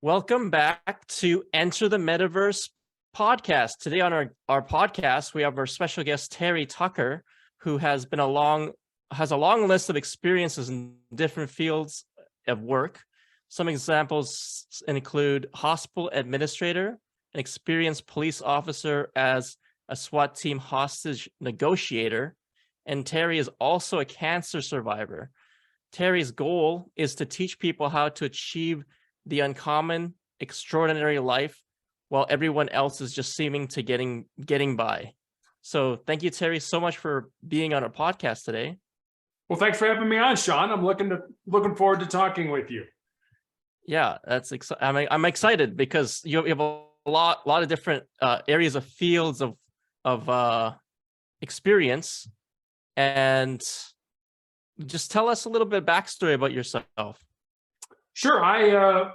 Welcome back to Enter the Metaverse podcast. Today on our podcast, we have our special guest, Terry Tucker, who has a long list of experiences in different fields of work. Some examples include hospital administrator, an experienced police officer as a SWAT team hostage negotiator, and Terry is also a cancer survivor. Terry's goal is to teach people how to achieve the uncommon, extraordinary life while everyone else is just seeming to getting by. So thank you, Terry, so much for being on our podcast today. Well, thanks for having me on, Shawn. I'm looking forward to talking with you. Yeah, I'm excited because you have a lot of different areas of fields of experience, and just tell us a little bit of backstory about yourself. Sure. I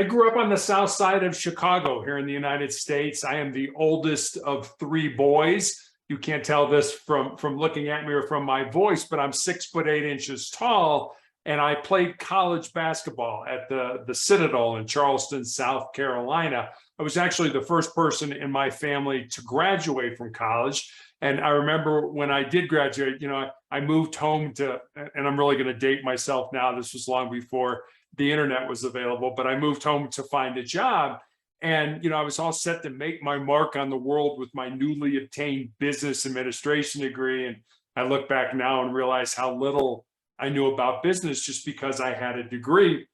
grew up on the south side of Chicago here in the United States. I am the oldest of three boys. You can't tell this from looking at me or from my voice, but I'm 6'8" tall, and I played college basketball at the Citadel in Charleston, South Carolina. I was actually the first person in my family to graduate from college. And I remember when I did graduate, I moved home and I'm really going to date myself now. This was long before the internet was available, but I moved home to find a job. And, I was all set to make my mark on the world with my newly obtained business administration degree. And I look back now and realize how little I knew about business just because I had a degree.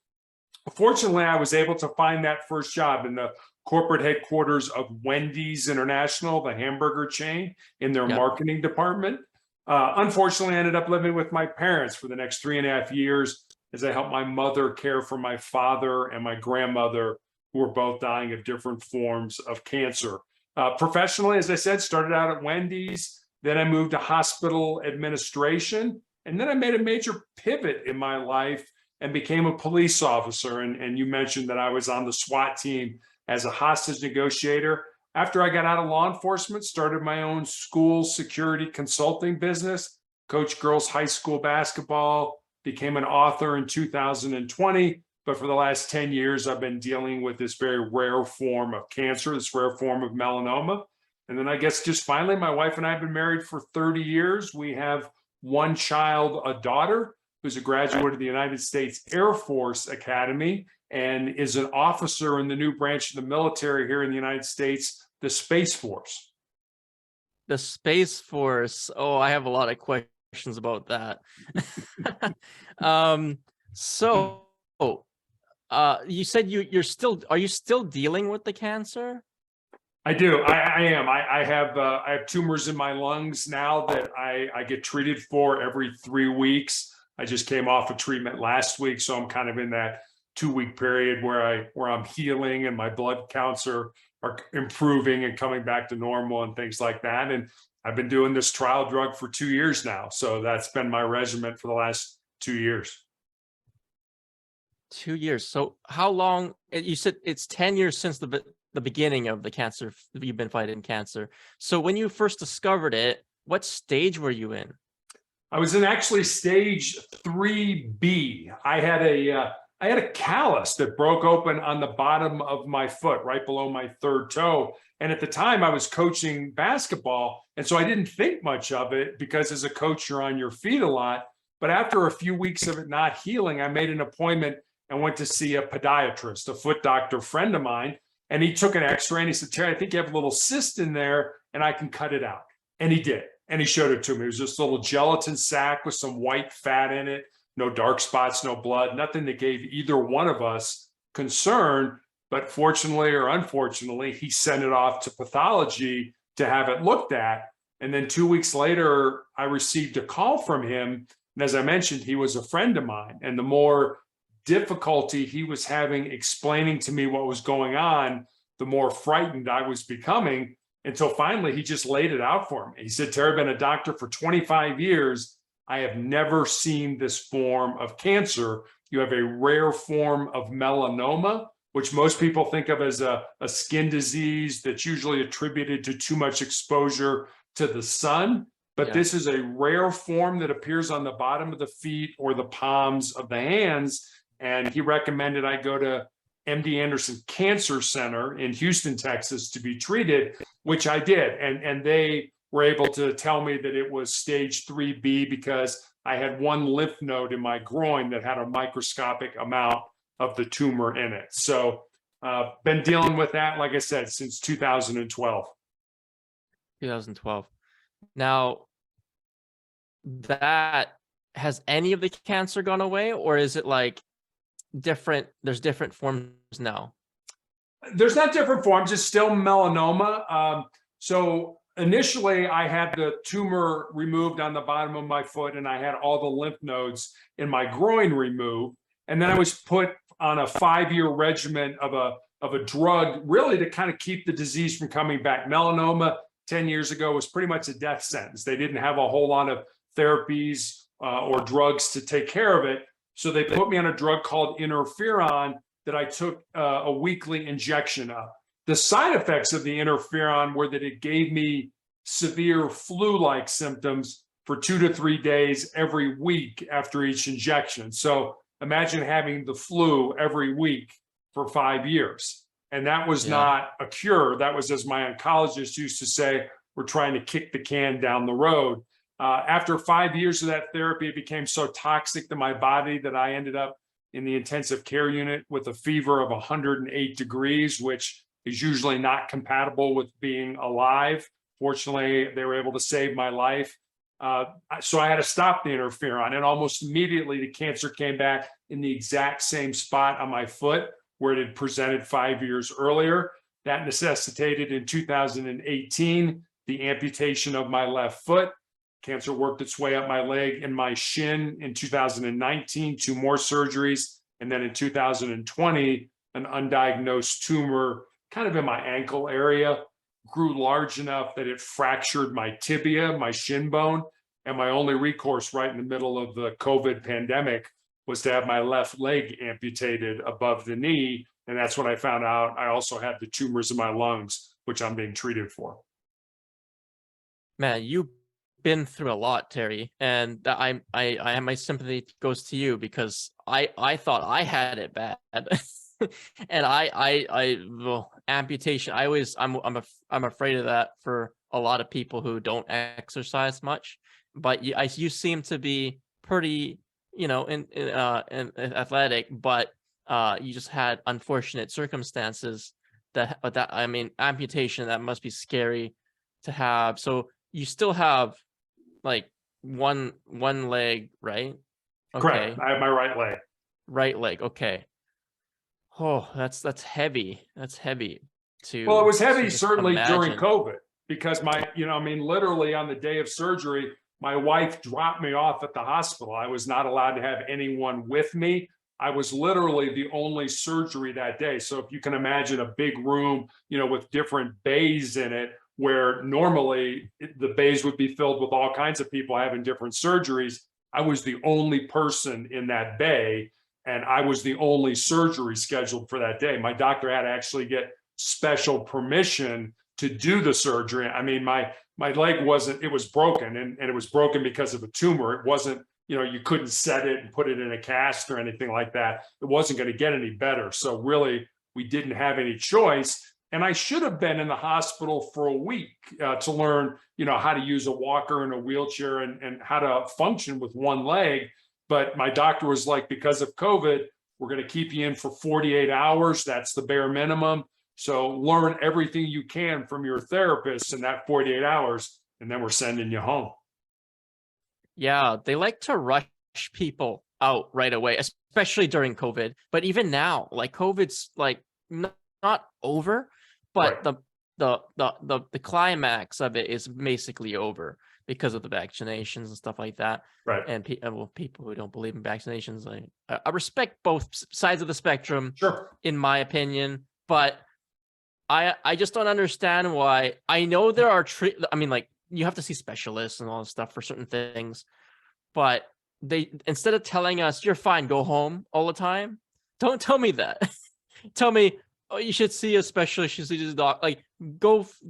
Fortunately, I was able to find that first job in the corporate headquarters of Wendy's International, the hamburger chain, in their marketing department. Unfortunately, I ended up living with my parents for the next 3.5 years as I helped my mother care for my father and my grandmother, who were both dying of different forms of cancer. Professionally, as I said, started out at Wendy's, then I moved to hospital administration, and then I made a major pivot in my life and became a police officer. And you mentioned that I was on the SWAT team as a hostage negotiator. After I got out of law enforcement, started my own school security consulting business, coached girls high school basketball, became an author in 2020. But for the last 10 years, I've been dealing with this very rare form of cancer, this rare form of melanoma. And then I guess just finally, my wife and I have been married for 30 years. We have one child, a daughter, who's a graduate of the United States Air Force Academy and is an officer in the new branch of the military here in the United States, the Space Force. The Space Force. Oh, I have a lot of questions about that. You said are you still dealing with the cancer? I do. I am. I have tumors in my lungs now that I get treated for every 3 weeks. I just came off a treatment last week, so I'm kind of in that 2-week period where I'm healing and my blood counts are improving and coming back to normal and things like that. And I've been doing this trial drug for 2 years now. So that's been my regimen for the last 2 years. 2 years. So how long? You said it's 10 years since the beginning of the cancer. You've been fighting cancer. So when you first discovered it, what stage were you in? I was in actually stage 3B. I had a callus that broke open on the bottom of my foot, right below my third toe. And at the time I was coaching basketball. And so I didn't think much of it because as a coach, you're on your feet a lot. But after a few weeks of it not healing, I made an appointment and went to see a podiatrist, a foot doctor friend of mine. And he took an x-ray and he said, "Terry, I think you have a little cyst in there and I can cut it out." And he did. And he showed it to me. It was just a little gelatin sac with some white fat in it. No dark spots, no blood, nothing that gave either one of us concern. But fortunately or unfortunately, he sent it off to pathology to have it looked at. And then 2 weeks later, I received a call from him. And as I mentioned, he was a friend of mine. And the more difficulty he was having explaining to me what was going on, the more frightened I was becoming, until finally he just laid it out for me. He said, "Terry, I've been a doctor for 25 years. I have never seen this form of cancer. You have a rare form of melanoma, which most people think of as a skin disease that's usually attributed to too much exposure to the sun. But this is a rare form that appears on the bottom of the feet or the palms of the hands." And he recommended I go to MD Anderson Cancer Center in Houston, Texas, to be treated, which I did. And they were able to tell me that it was stage 3B because I had one lymph node in my groin that had a microscopic amount of the tumor in it. So been dealing with that, like I said, since 2012. 2012. Now, that has any of the cancer gone away, or is it like different? There's different forms now. There's not different forms. It's still melanoma. So initially, I had the tumor removed on the bottom of my foot, and I had all the lymph nodes in my groin removed. And then I was put on a 5-year regimen of a drug, really to kind of keep the disease from coming back. Melanoma 10 years ago was pretty much a death sentence. They didn't have a whole lot of therapies or drugs to take care of it. So they put me on a drug called interferon that I took a weekly injection of. The side effects of the interferon were that it gave me severe flu-like symptoms for 2 to 3 days every week after each injection. So imagine having the flu every week for 5 years. And that was not a cure. That was, as my oncologist used to say, we're trying to kick the can down the road. After 5 years of that therapy, it became so toxic to my body that I ended up in the intensive care unit with a fever of 108 degrees, which is usually not compatible with being alive. Fortunately, they were able to save my life. So I had to stop the interferon, and almost immediately the cancer came back in the exact same spot on my foot where it had presented 5 years earlier. That necessitated in 2018 the amputation of my left foot. Cancer worked its way up my leg and my shin in 2019, 2 more surgeries. And then in 2020, an undiagnosed tumor kind of in my ankle area grew large enough that it fractured my tibia, my shin bone. And my only recourse right in the middle of the COVID pandemic was to have my left leg amputated above the knee. And that's when I found out I also had the tumors in my lungs, which I'm being treated for. Man, you've been through a lot, Terry, and I my sympathy goes to you because I thought I had it bad. And well, amputation, I'm afraid of that for a lot of people who don't exercise much, but you seem to be pretty, in athletic, but you just had unfortunate circumstances that I mean, amputation, that must be scary to have. So you still have like one leg, right? Okay. Correct. I have my right leg. Right leg. Okay. Oh, that's heavy. That's heavy. Well, it was heavy certainly during imagine. COVID because literally on the day of surgery, my wife dropped me off at the hospital. I was not allowed to have anyone with me. I was literally the only surgery that day. So if you can imagine a big room, with different bays in it, where normally the bays would be filled with all kinds of people having different surgeries, I was the only person in that bay, and I was the only surgery scheduled for that day. My doctor had to actually get special permission to do the surgery. I mean, my leg it was broken, and it was broken because of a tumor. It wasn't, you couldn't set it and put it in a cast or anything like that. It wasn't going to get any better. So really, we didn't have any choice. And I should have been in the hospital for a week to learn, how to use a walker and a wheelchair and how to function with one leg. But my doctor was like, because of COVID, we're going to keep you in for 48 hours. That's the bare minimum. So learn everything you can from your therapist in that 48 hours, and then we're sending you home. Yeah, they like to rush people out right away, especially during COVID. But even now, like COVID's like not over, but Right. the climax of it is basically over because of the vaccinations and stuff like that. Right. And people who don't believe in vaccinations, I respect both sides of the spectrum, Sure. in my opinion, but I just don't understand why. I know there are you have to see specialists and all this stuff for certain things, but they, instead of telling us you're fine, go home all the time, don't tell me that. Tell me, oh, you should see a specialist, you should see this doc. Like,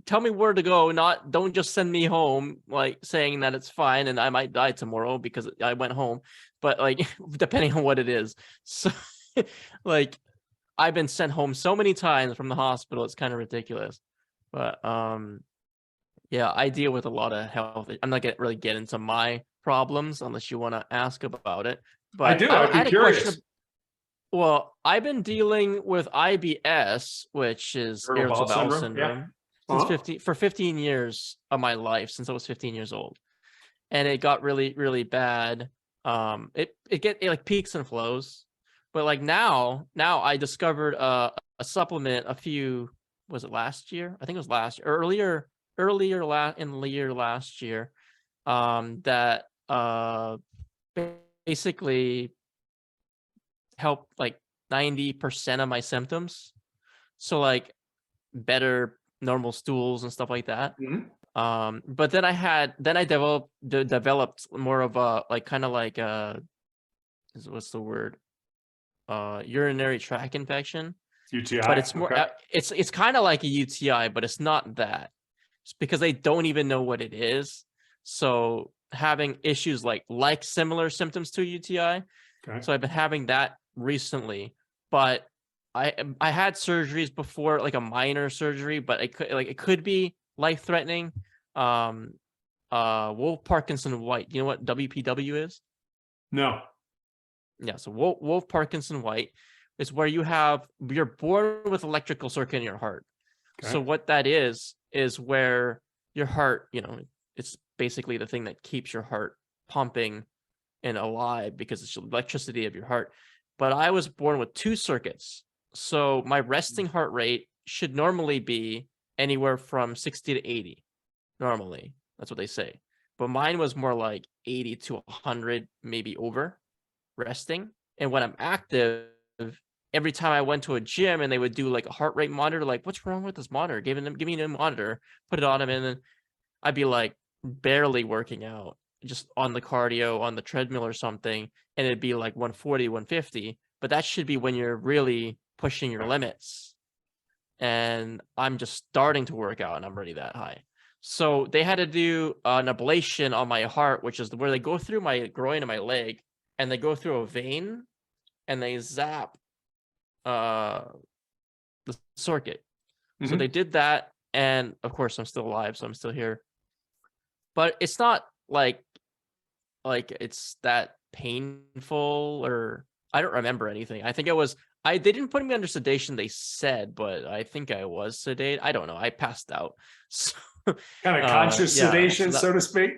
tell me where to go. Don't just send me home, like saying that it's fine and I might die tomorrow because I went home. But like, depending on what it is. So like, I've been sent home so many times from the hospital. It's kind of ridiculous. But yeah, I deal with a lot of health. I'm not gonna really get into my problems unless you want to ask about it. I But do. I'd I be had a question. curious. Well, I've been dealing with IBS, which is Irritable irritable bowel bowel syndrome. Yeah. syndrome, since Uh-huh. 15 years of my life, since I was 15 years old. And it got really, really bad. It like peaks and flows. But like now I discovered a supplement was it last year? I think it was last year, in the year last year, that basically helped like 90% of my symptoms. So like better normal stools and stuff like that. Mhm. But then I developed more of a like kind of like what's the word? Urinary tract infection. But UTI. it's more Okay. it's kind of like a UTI, but it's not that. It's because they don't even know what it is. So having issues like similar symptoms to UTI. Okay. So I've been having that recently, but I had surgeries before, like a minor surgery, but it could be life threatening. Wolf Parkinson White. Do you know what WPW is? No. Yeah, so Wolf Parkinson White is where you're born with electrical circuit in your heart. Okay. So what that is where your heart, it's basically the thing that keeps your heart pumping and alive because it's the electricity of your heart. But I was born with two circuits. So my resting heart rate should normally be anywhere from 60 to 80. Normally, that's what they say. But mine was more like 80 to 100, maybe over resting. And when I'm active, every time I went to a gym and they would do like a heart rate monitor, like, what's wrong with this monitor? Give me a new monitor, put it on him, and then I'd be like barely working out, just on the cardio, on the treadmill or something, and it'd be like 140, 150. But that should be when you're really pushing your limits. And I'm just starting to work out and I'm already that high. So they had to do an ablation on my heart, which is where they go through my groin and my leg, and they go through a vein and they zap the circuit. So Mhm. they did that, and of course I'm still alive, so I'm still here. But it's not like it's that painful, or I don't remember anything. I think they didn't put me under sedation, they said, but I think I was sedated. I don't know. I passed out. So Kind of conscious yeah, sedation, so to speak.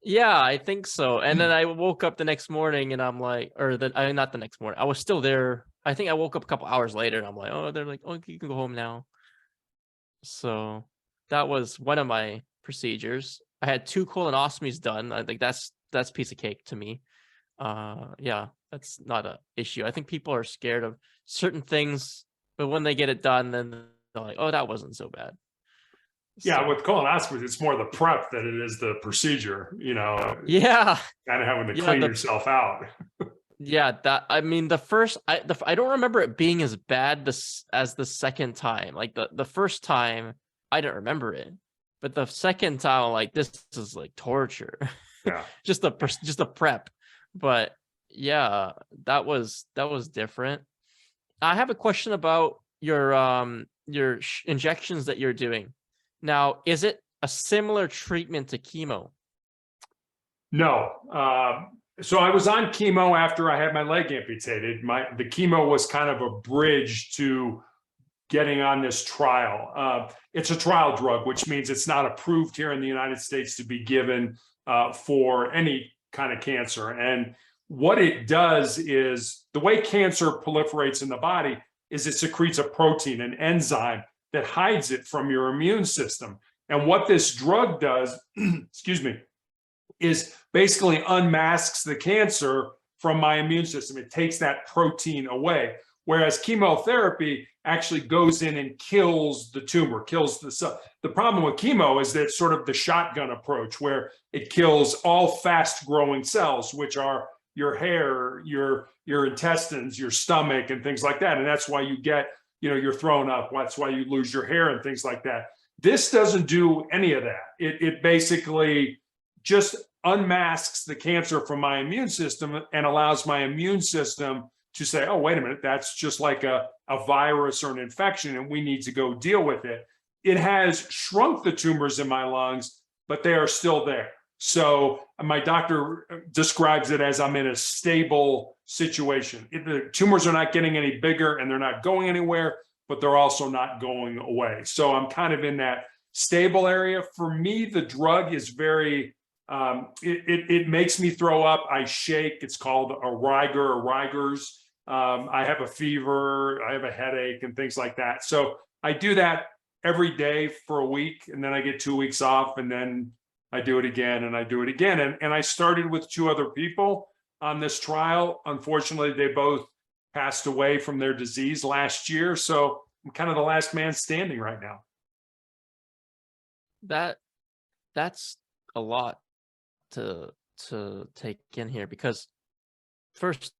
yeah, I think so. And then I woke up the next morning and I'm like, not the next morning. I was still there. I think I woke up a couple hours later and I'm like, oh, they're like, oh, you can go home now. So that was one of my procedures. I had 2 colonoscopies done. I think that's a piece of cake to me. Yeah, that's not a issue. I think people are scared of certain things, but when they get it done, then they're like, oh, that wasn't so bad. Yeah, So, with colonoscopies, it's more the prep than it is the procedure, yeah, kind of having to yeah, clean yourself out. yeah. That I mean, I don't remember it being as bad as the second time. Like the first time, I don't remember it, but the second time, I'm like, this is like torture. Yeah. just the prep. But yeah, that was different. I have a question about your injections that you're doing. Now, is it a similar treatment to chemo? No. So I was on chemo after I had my leg amputated. The chemo was kind of a bridge to getting on this trial. It's a trial drug, which means it's not approved here in the United States to be given for any kind of cancer. And what it does is, the way cancer proliferates in the body is it secretes a protein, an enzyme that hides it from your immune system. And what this drug does, excuse me, is basically unmasks the cancer from my immune system. It takes that protein away. Whereas chemotherapy actually goes in and kills the tumor, kills the cell. The problem with chemo is that it's sort of the shotgun approach, where it kills all fast-growing cells, which are your hair, your intestines, your stomach, and things like that. And that's why you get, you're thrown up. That's why you lose your hair and things like that. This doesn't do any of that. It basically just unmasks the cancer from my immune system and allows my immune system to say, oh, wait a minute, that's just like a virus or an infection, and we need to go deal with it. It has shrunk the tumors in my lungs, but they are still there. So my doctor describes it as I'm in a stable situation. The tumors are not getting any bigger and they're not going anywhere, but they're also not going away. So I'm kind of in that stable area. For me, the drug is very, it makes me throw up. I shake. It's called a rigor or rigors. I have a fever, I have a headache and things like that. So I do that every day for a week, and then I get 2 weeks off, and then I do it again and I do it again. And I started with 2 other people on this trial. Unfortunately, they both passed away from their disease last year. So I'm kind of the last man standing right now. That's a lot to take in here, because first,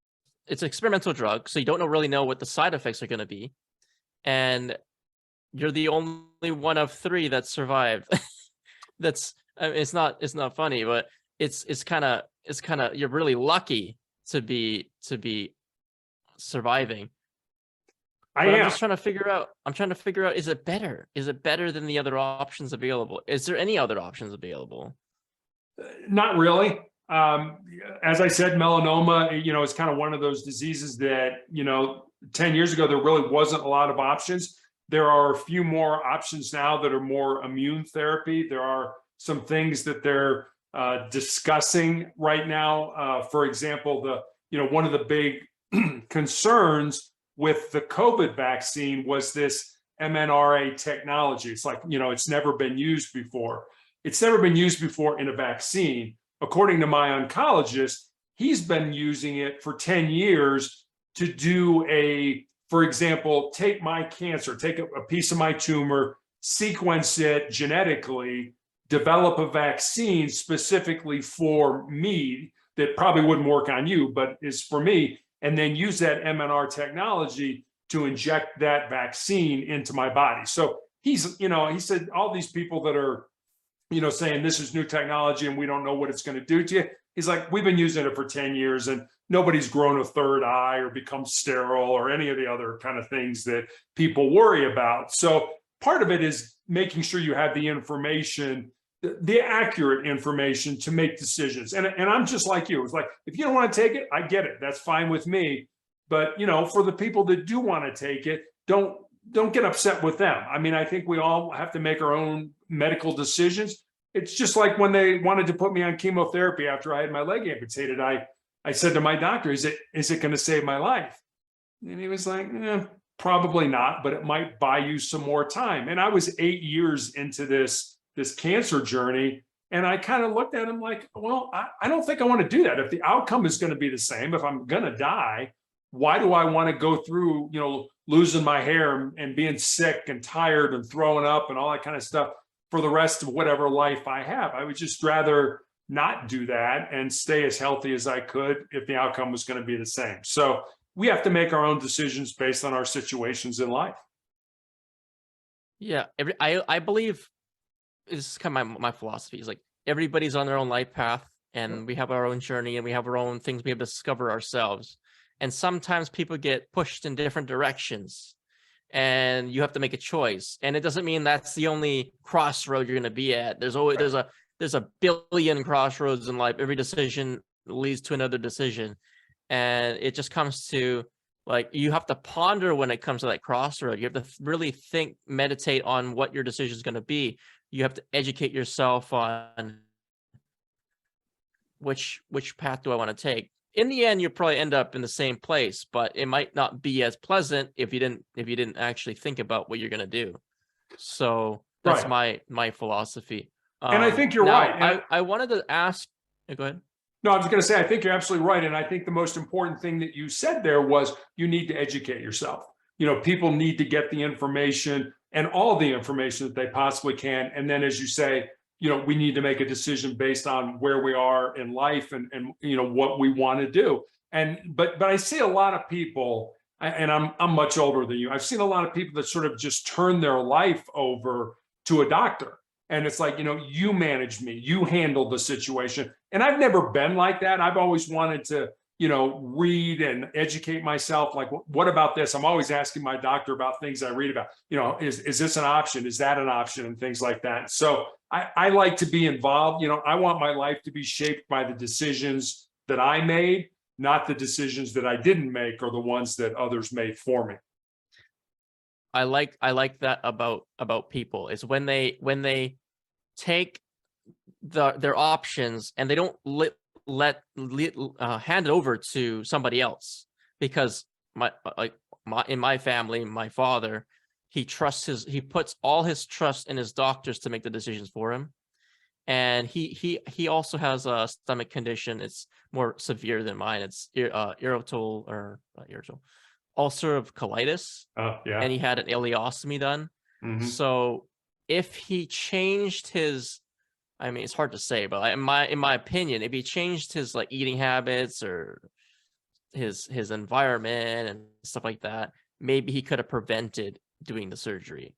it's an experimental drug, so you don't really know what the side effects are going to be, and you're the only one of 3 that survived. That's, I mean, it's not funny, but it's kind of you're really lucky to be surviving. I'm just trying to figure out. I'm trying to figure out, is it better? Is it better than the other options available? Is there any other options available? Not really. As I said, melanoma, is kind of one of those diseases that, 10 years ago, there really wasn't a lot of options. There are a few more options now that are more immune therapy. There are some things that they're discussing right now. For example, one of the big concerns with the COVID vaccine was this mRNA technology. It's like, it's never been used before. It's never been used before in a vaccine. According to my oncologist, he's been using it for 10 years to do for example, take my cancer, take a piece of my tumor, sequence it genetically, develop a vaccine specifically for me that probably wouldn't work on you, but is for me, and then use that mRNA technology to inject that vaccine into my body. So he said all these people that are, saying this is new technology and we don't know what it's going to do to you. He's like, we've been using it for 10 years and nobody's grown a third eye or become sterile or any of the other kind of things that people worry about. So part of it is making sure you have the information, the accurate information to make decisions. And I'm just like you. It's like, if you don't want to take it, I get it. That's fine with me. But, for the people that do want to take it, don't get upset with them. I mean, I think we all have to make our own medical decisions. It's just like when they wanted to put me on chemotherapy after I had my leg amputated. I said to my doctor, is it going to save my life? And he was like, probably not, but it might buy you some more time. And I was 8 years into this cancer journey. And I kind of looked at him like, well, I don't think I want to do that. If the outcome is going to be the same, if I'm going to die, why do I want to go through, losing my hair and being sick and tired and throwing up and all that kind of stuff for the rest of whatever life I have? I would just rather not do that and stay as healthy as I could if the outcome was going to be the same. So we have to make our own decisions based on our situations in life. Yeah, I believe this is kind of my philosophy. Is like, everybody's on their own life path, and we have our own journey, and we have our own things we have to discover ourselves. And sometimes people get pushed in different directions, and you have to make a choice. And it doesn't mean that's the only crossroad you're going to be at. There's always there's a billion crossroads in life. Every decision leads to another decision, and it just comes to, like, you have to ponder when it comes to that crossroad. You have to really think, meditate on what your decision is going to be. You have to educate yourself on which path do I want to take. In the end, you'll probably end up in the same place, but it might not be as pleasant if you didn't actually think about what you're going to do. So that's my philosophy. And I think you're right. I wanted to ask. Go ahead. No, I was going to say, I think you're absolutely right. And I think the most important thing that you said there was you need to educate yourself. People need to get the information and all the information that they possibly can. And then, as you say, we need to make a decision based on where we are in life and what we want to do. But I see a lot of people, and I'm much older than you. I've seen a lot of people that sort of just turn their life over to a doctor. And it's like, you manage me, you handle the situation. And I've never been like that. I've always wanted to read and educate myself. Like, what about this? I'm always asking my doctor about things I read about. Is this an option? Is that an option? And things like that. So I like to be involved. I want my life to be shaped by the decisions that I made, not the decisions that I didn't make or the ones that others made for me. I like that about people is when they take their options and they don't hand it over to somebody else, because in my family, my father, he puts all his trust in his doctors to make the decisions for him. And he also has a stomach condition. It's more severe than mine. It's ulcerative colitis. Oh, yeah. And he had an ileostomy done. Mm-hmm. So if he changed his, I mean, it's hard to say, but in my opinion, if he changed his like eating habits or his environment and stuff like that, maybe he could have prevented doing the surgery.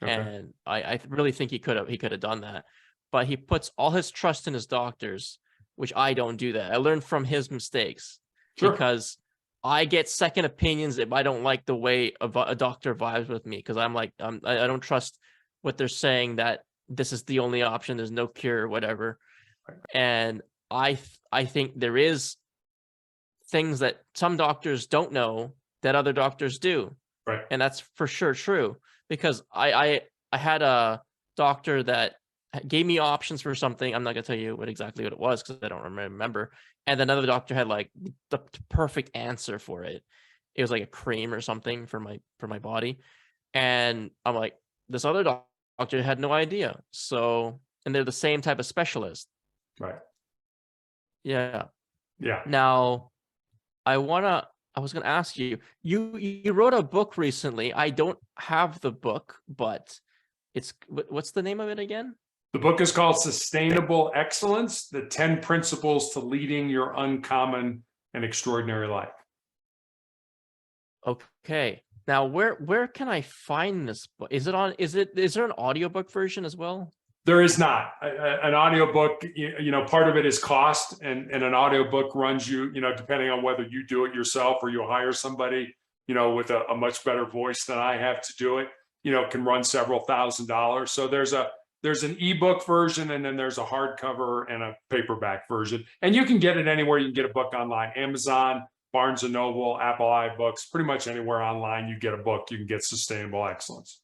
Okay. And I really think he could have done that. But he puts all his trust in his doctors, which I don't do that. I learned from his mistakes. Sure. Because I get second opinions if I don't like the way a doctor vibes with me, because I'm like, I don't trust what they're saying, that this is the only option, there's no cure or whatever. And I think there is things that some doctors don't know that other doctors do. Right. And that's for sure true, because I had a doctor that gave me options for something. I'm not gonna tell you exactly what it was because I don't remember. And another doctor had like the perfect answer for it. It was like a cream or something for my body. And I'm like, this other doctor had no idea. So, and they're the same type of specialist. Right. Yeah. Yeah. Now, I was gonna ask you, you wrote a book recently. I don't have the book, but what's the name of it again? The book is called Sustainable Excellence: The 10 Principles to Leading Your Uncommon and Extraordinary Life. Okay. Now, where can I find this book? Is there an audiobook version as well? There is not. An audiobook, part of it is cost, and an audiobook runs you, depending on whether you do it yourself or you hire somebody, with a much better voice than I have to do it, can run several $1,000s. So there's an ebook version, and then there's a hardcover and a paperback version. And you can get it anywhere. You can get a book online: Amazon, Barnes & Noble, Apple iBooks, pretty much anywhere online you get a book, you can get Sustainable Excellence.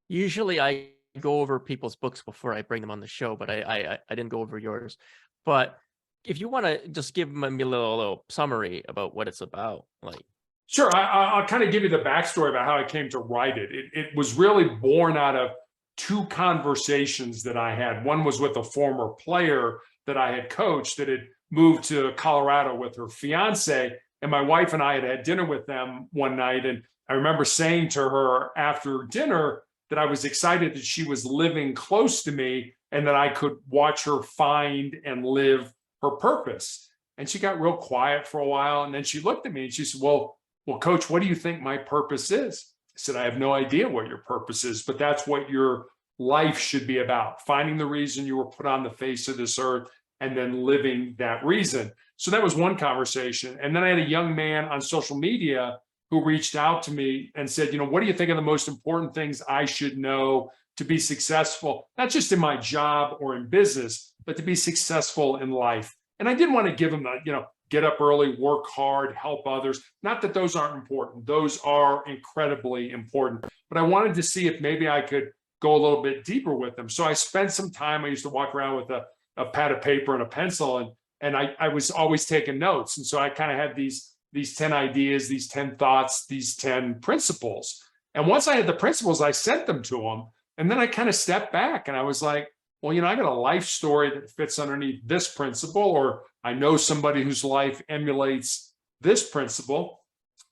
Usually I go over people's books before I bring them on the show, but I didn't go over yours. But if you want to just give me a little summary about what it's about, like. Sure, I'll kind of give you the backstory about how I came to write it. It was really born out of two conversations that I had. One was with a former player that I had coached that had moved to Colorado with her fiance, and my wife and I had dinner with them one night. And I remember saying to her after dinner that I was excited that she was living close to me and that I could watch her find and live her purpose. And she got real quiet for a while. And then she looked at me and she said, well, Coach, what do you think my purpose is? I said, I have no idea what your purpose is, but that's what your life should be about: finding the reason you were put on the face of this earth and then living that reason. So that was one conversation. And then I had a young man on social media who reached out to me and said, what do you think are the most important things I should know to be successful, not just in my job or in business, but to be successful in life? And I didn't want to give him the, get up early, work hard, help others. Not that those aren't important. Those are incredibly important. But I wanted to see if maybe I could go a little bit deeper with them. So I spent some time. I used to walk around with a pad of paper and a pencil, and I was always taking notes. And so I kind of had these 10 ideas, these 10 thoughts, these 10 principles. And once I had the principles, I sent them to him. And then I kind of stepped back and I was like, well, I got a life story that fits underneath this principle, or I know somebody whose life emulates this principle.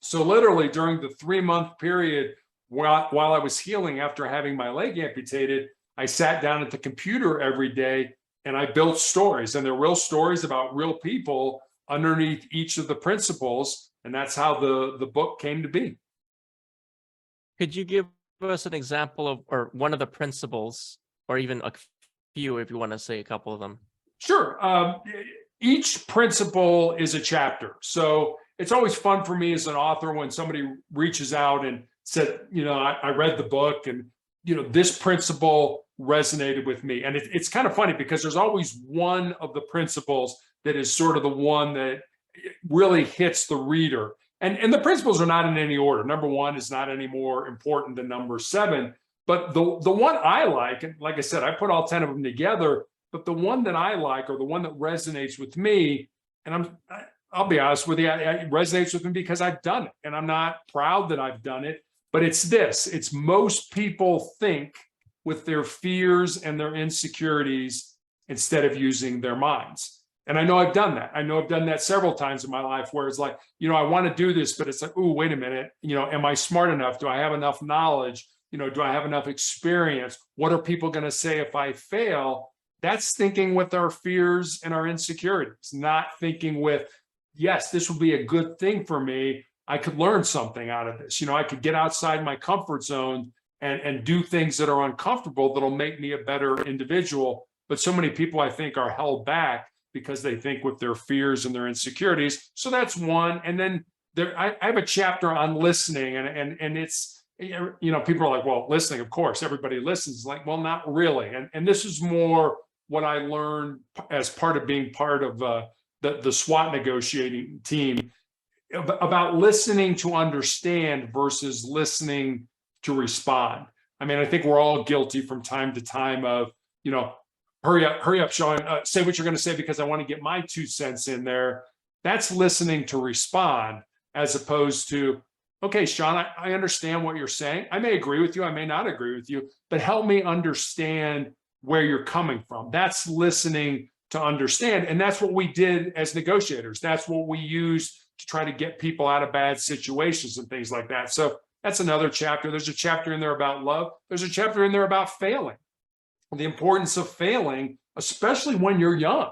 So literally during the 3-month period while I was healing after having my leg amputated, I sat down at the computer every day and I built stories, and they're real stories about real people underneath each of the principles. And that's how the book came to be. Could you give us an example of, or one of the principles, or even a few, if you want to say a couple of them? Sure. each principle is a chapter. So it's always fun for me as an author when somebody reaches out and said, I read the book and, this principle resonated with me. And it's kind of funny because there's always one of the principles that is sort of the one that really hits the reader. And the principles are not in any order. Number 1 is not any more important than number 7. But the one I like, and like I said, I put all 10 of them together, but the one that I like, or the one that resonates with me, and I'll be honest with you, it resonates with me because I've done it, and I'm not proud that I've done it, but it's this. It's most people think with their fears and their insecurities instead of using their minds. And I know I've done that. I know I've done that several times in my life where it's like, I want to do this, but it's like, oh, wait a minute, am I smart enough? Do I have enough knowledge? Do I have enough experience? What are people going to say if I fail? That's thinking with our fears and our insecurities, not thinking with, yes, this will be a good thing for me. I could learn something out of this. I could get outside my comfort zone and do things that are uncomfortable that'll make me a better individual. But so many people, I think, are held back because they think with their fears and their insecurities. So that's one. And then I have a chapter on listening, and it's, people are like, well, listening, of course, everybody listens. Like, well, not really. And this is more what I learned as part of being part of the SWAT negotiating team about listening to understand versus listening to respond. I mean, I think we're all guilty from time to time of, hurry up, Shawn, say what you're going to say because I want to get my 2 cents in there. That's listening to respond, as opposed to, okay, Shawn, I understand what you're saying. I may agree with you. I may not agree with you, but help me understand where you're coming from. That's listening to understand. And that's what we did as negotiators. That's what we used to try to get people out of bad situations and things like that. So that's another chapter. There's a chapter in there about love. There's a chapter in there about failing, the importance of failing, especially when you're young.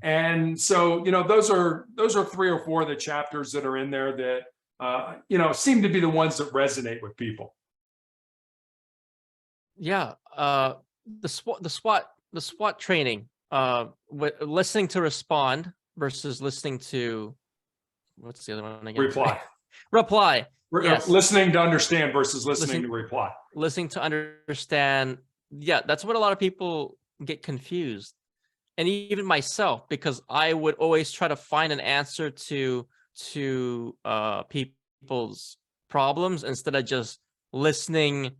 And so, those are 3 or 4 of the chapters that are in there that, seem to be the ones that resonate with people. Yeah. The SWAT training, with listening to respond versus listening to, what's the other one again? Reply. Yes. Listening to understand versus listening to reply. Listening to understand. Yeah, that's what a lot of people get confused. And even myself, because I would always try to find an answer to people's problems instead of just listening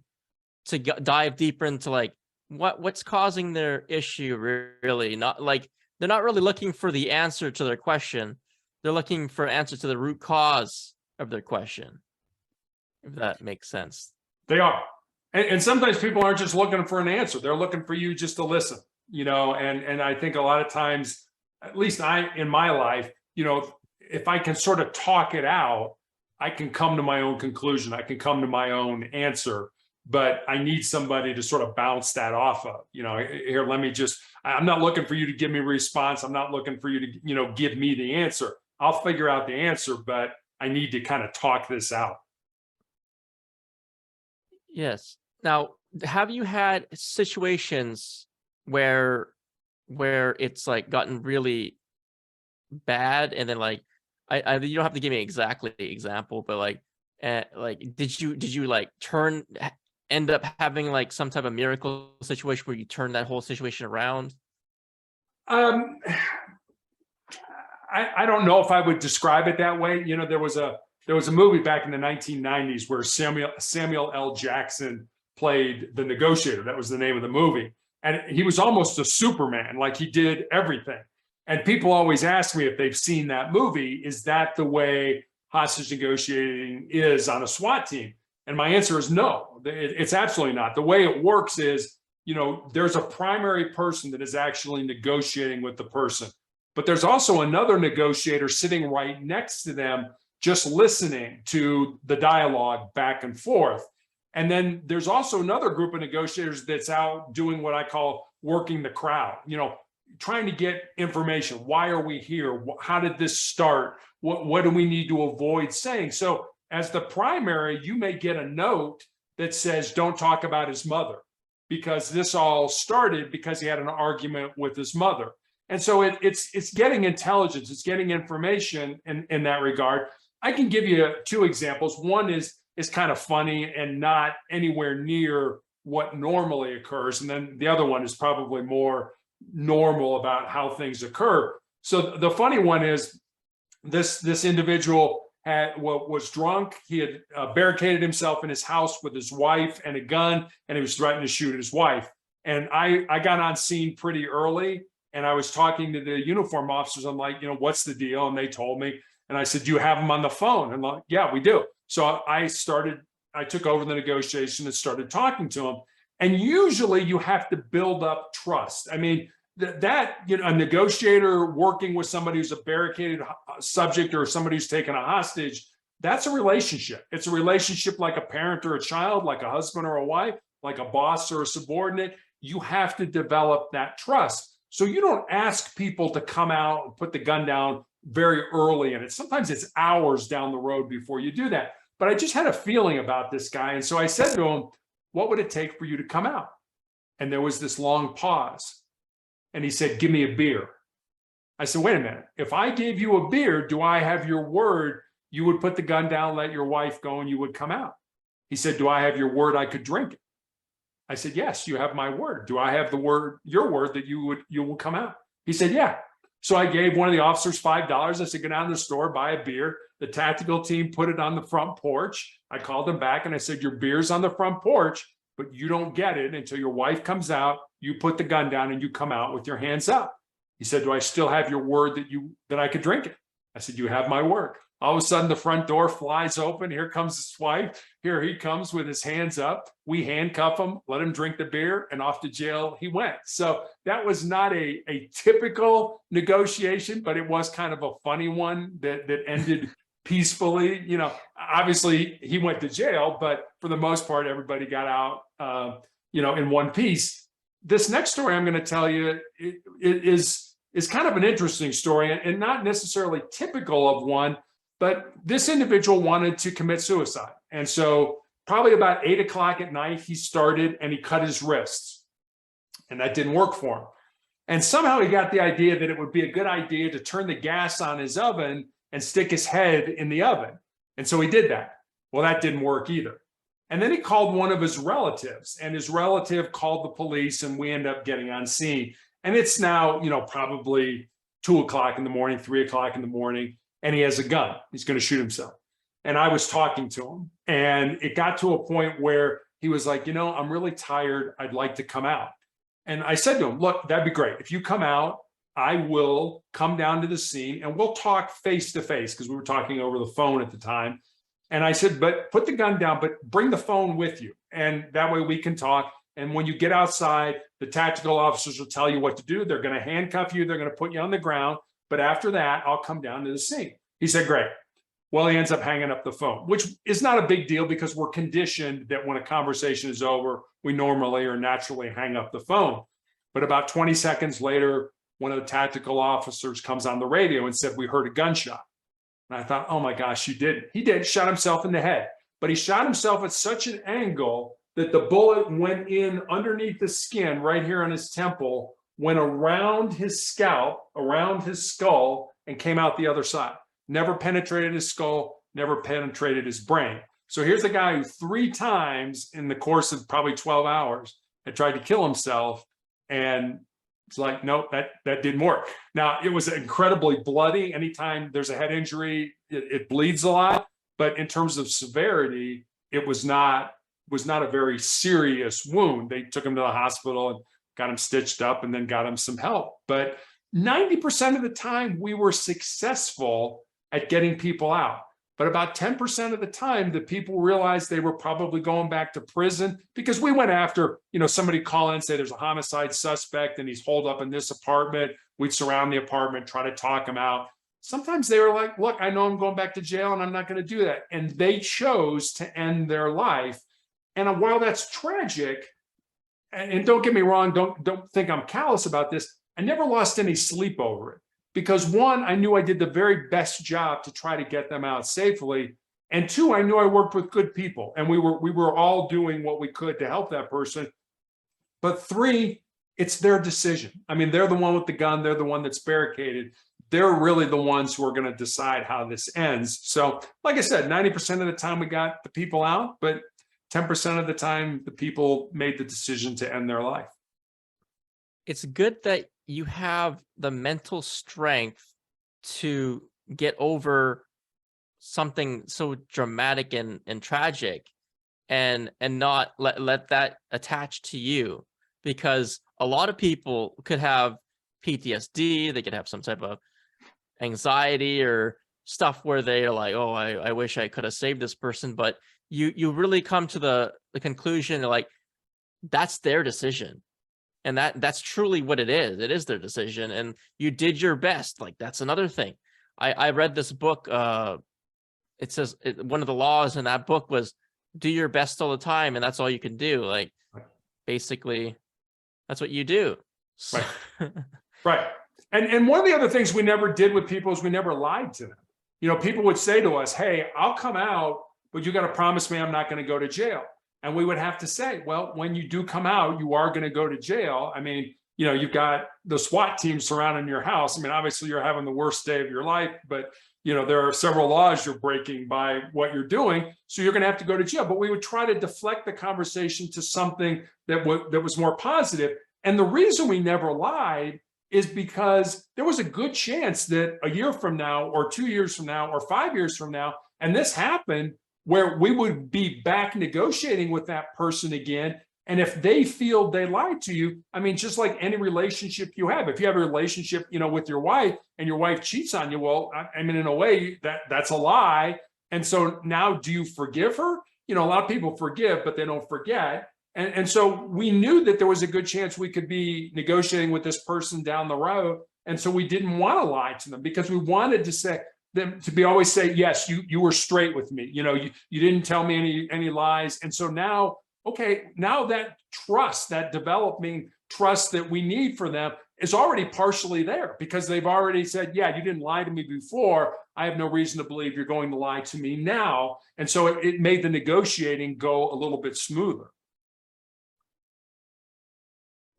to dive deeper into like what's causing their issue. Really, not like they're not really looking for the answer to their question. They're looking for an answer to the root cause of their question, if that makes sense. They are. And sometimes people aren't just looking for an answer. They're looking for you just to listen, and I think a lot of times, at least in my life, if I can sort of talk it out, I can come to my own conclusion. I can come to my own answer, but I need somebody to sort of bounce that off of. Here, I'm not looking for you to give me a response. I'm not looking for you to, give me the answer. I'll figure out the answer, but I need to kind of talk this out. Yes. Now, have you had situations where it's like gotten really bad, and then like I you don't have to give me exactly the example, but like did you like end up having like some type of miracle situation where you turn that whole situation around? I don't know if I would describe it that way. There was a movie back in the 1990s where Samuel L. Jackson played the negotiator. That was the name of the movie. And he was almost a Superman, like he did everything. And people always ask me if they've seen that movie, is that the way hostage negotiating is on a SWAT team? And my answer is no, it's absolutely not. The way it works is, there's a primary person that is actually negotiating with the person, but there's also another negotiator sitting right next to them, just listening to the dialogue back and forth. And then there's also another group of negotiators that's out doing what I call working the crowd, trying to get information. Why are we here? How did this start? What do we need to avoid saying? So as the primary, you may get a note that says, don't talk about his mother, because this all started because he had an argument with his mother. And so it's getting intelligence, it's getting information in that regard. I can give you two examples. One is kind of funny and not anywhere near what normally occurs. And then the other one is probably more normal about how things occur. So the funny one is this individual was drunk. He had barricaded himself in his house with his wife and a gun, and he was threatening to shoot his wife. And I got on scene pretty early, and I was talking to the uniform officers. I'm like, what's the deal? And they told me, and I said, do you have him on the phone? And like, yeah, we do. So I took over the negotiation and started talking to him. And usually you have to build up trust. I mean, a negotiator working with somebody who's a barricaded subject or somebody who's taken a hostage, that's a relationship. It's a relationship like a parent or a child, like a husband or a wife, like a boss or a subordinate. You have to develop that trust. So you don't ask people to come out and put the gun down very early in it. Sometimes it's hours down the road before you do that. But I just had a feeling about this guy. And so I said to him, what would it take for you to come out? And there was this long pause. And he said, give me a beer. I said, wait a minute. If I gave you a beer, do I have your word you would put the gun down, let your wife go, and you would come out? He said, do I have your word I could drink it? I said, yes, you have my word. Do I have your word that you will come out? He said, yeah. So I gave one of the officers $5. I said, go down to the store, buy a beer. The tactical team put it on the front porch. I called them back and I said, your beer's on the front porch, but you don't get it until your wife comes out. You put the gun down and you come out with your hands up. He said, do I still have your word that I could drink it? I said, you have my word. All of a sudden, the front door flies open. Here comes his wife. Here he comes with his hands up. We handcuff him, let him drink the beer, and off to jail he went. So that was not a typical negotiation, but it was kind of a funny one that ended peacefully. Obviously he went to jail, but for the most part, everybody got out, in one piece. This next story I'm going to tell you is kind of an interesting story and not necessarily typical of one. But this individual wanted to commit suicide. And so probably about 8 o'clock at night, he started and he cut his wrists. And that didn't work for him. And somehow he got the idea that it would be a good idea to turn the gas on his oven and stick his head in the oven. And so he did that. Well, that didn't work either. And then he called one of his relatives, and his relative called the police, and we end up getting on scene. And it's now, probably 2 o'clock in the morning, 3 o'clock in the morning. And he has a gun. He's going to shoot himself. And I was talking to him, and it got to a point where he was like, I'm really tired. I'd like to come out. And I said to him, look, that'd be great. If you come out, I will come down to the scene and we'll talk face to face, because we were talking over the phone at the time. And I said, but put the gun down, but bring the phone with you. And that way we can talk. And when you get outside, the tactical officers will tell you what to do. They're going to handcuff you. They're going to put you on the ground. But after that, I'll come down to the scene. He said, great. Well, he ends up hanging up the phone, which is not a big deal because we're conditioned that when a conversation is over, we normally or naturally hang up the phone. But about 20 seconds later, one of the tactical officers comes on the radio and said, we heard a gunshot. And I thought, oh my gosh, you didn't. He did, shot himself in the head. But he shot himself at such an angle that the bullet went in underneath the skin right here on his temple, went around his scalp, around his skull, and came out the other side. Never penetrated his skull, never penetrated his brain. So here's a guy who 3 times in the course of probably 12 hours had tried to kill himself. And it's like, nope, that didn't work. Now, it was incredibly bloody. Anytime there's a head injury, it bleeds a lot. But in terms of severity, it was not a very serious wound. They took him to the hospital and got him stitched up and then got him some help. But 90% of the time, we were successful at getting people out. But about 10% of the time, the people realized they were probably going back to prison, because we went after, somebody call in and say there's a homicide suspect and he's holed up in this apartment. We'd surround the apartment, try to talk him out. Sometimes they were like, look, I know I'm going back to jail and I'm not going to do that. And they chose to end their life. And while that's tragic, and don't get me wrong, don't think I'm callous about this, I never lost any sleep over it. Because 1, I knew I did the very best job to try to get them out safely. And 2, I knew I worked with good people and we were all doing what we could to help that person. But 3, it's their decision. I mean, they're the one with the gun. They're the one that's barricaded. They're really the ones who are going to decide how this ends. So, like I said, 90% of the time we got the people out, but 10% of the time the people made the decision to end their life. It's good that you have the mental strength to get over something so dramatic and tragic and not let that attach to you, because a lot of people could have PTSD, they could have some type of anxiety or stuff where they're like, oh, I wish I could have saved this person, but you really come to the conclusion like that's their decision. And that's truly what it is. It is their decision, and you did your best. Like, that's another thing. I read this book. It says one of the laws in that book was do your best all the time, and that's all you can do. Like, basically, that's what you do. Right. Right. And one of the other things we never did with people is we never lied to them. You know, people would say to us, hey, I'll come out, but you got to promise me I'm not going to go to jail. And we would have to say, well, when you do come out, you are going to go to jail. I mean, you know, you've got the SWAT team surrounding your house. I mean, obviously you're having the worst day of your life, but you know, there are several laws you're breaking by what you're doing. So you're going to have to go to jail. But we would try to deflect the conversation to something that was more positive. And the reason we never lied is because there was a good chance that a year from now, or 2 years from now, or 5 years from now, and this happened, where we would be back negotiating with that person again. And if they feel they lied to you, I mean, just like any relationship you have, if you have a relationship, you know, with your wife and your wife cheats on you, well, I mean, in a way that's a lie. And so now do you forgive her? You know, a lot of people forgive, but they don't forget. And so we knew that there was a good chance we could be negotiating with this person down the road. And so we didn't want to lie to them because we wanted to say, them to be always say, yes, you were straight with me. You know, you didn't tell me any lies. And so now, okay, now that trust, that developing trust that we need for them is already partially there because they've already said, yeah, you didn't lie to me before. I have no reason to believe you're going to lie to me now. And so it made the negotiating go a little bit smoother.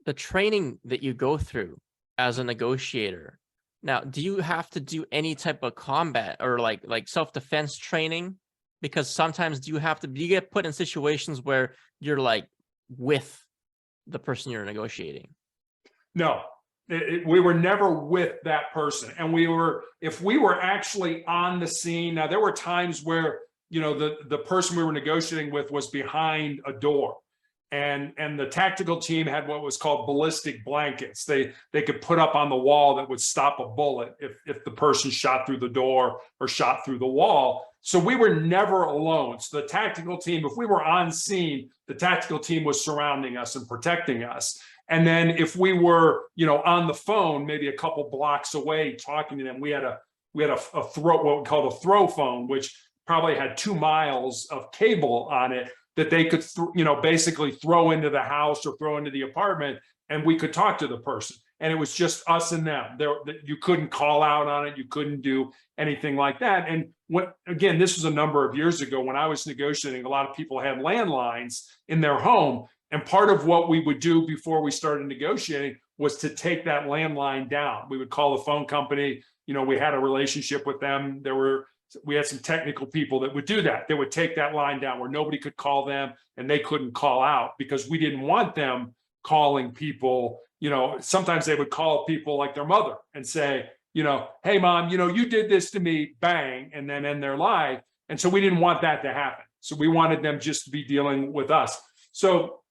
The training that you go through as a negotiator, now, do you have to do any type of combat or like self-defense training? Because sometimes do you get put in situations where you're like with the person you're negotiating? No, we were never with that person. And if we were actually on the scene, now there were times where, you know, the person we were negotiating with was behind a door. And the tactical team had what was called ballistic blankets. They could put up on the wall that would stop a bullet if the person shot through the door or shot through the wall. So we were never alone. So the tactical team, if we were on scene, the tactical team was surrounding us and protecting us. And then if we were, you know, on the phone, maybe a couple blocks away talking to them, we had a throw, what we called a throw phone, which probably had 2 miles of cable on it that they could, you know, basically throw into the house or throw into the apartment, and we could talk to the person. And it was just us and them. You couldn't call out on it. You couldn't do anything like that. And again, this was a number of years ago when I was negotiating. A lot of people had landlines in their home. And part of what we would do before we started negotiating was to take that landline down. We would call the phone company. You know, we had a relationship with them. We had some technical people that would do that. They would take that line down where nobody could call them and they couldn't call out because we didn't want them calling people. You know, sometimes they would call people like their mother and say, you know, hey, mom, you know, you did this to me, bang, and then end their life. And so we didn't want that to happen. So we wanted them just to be dealing with us. So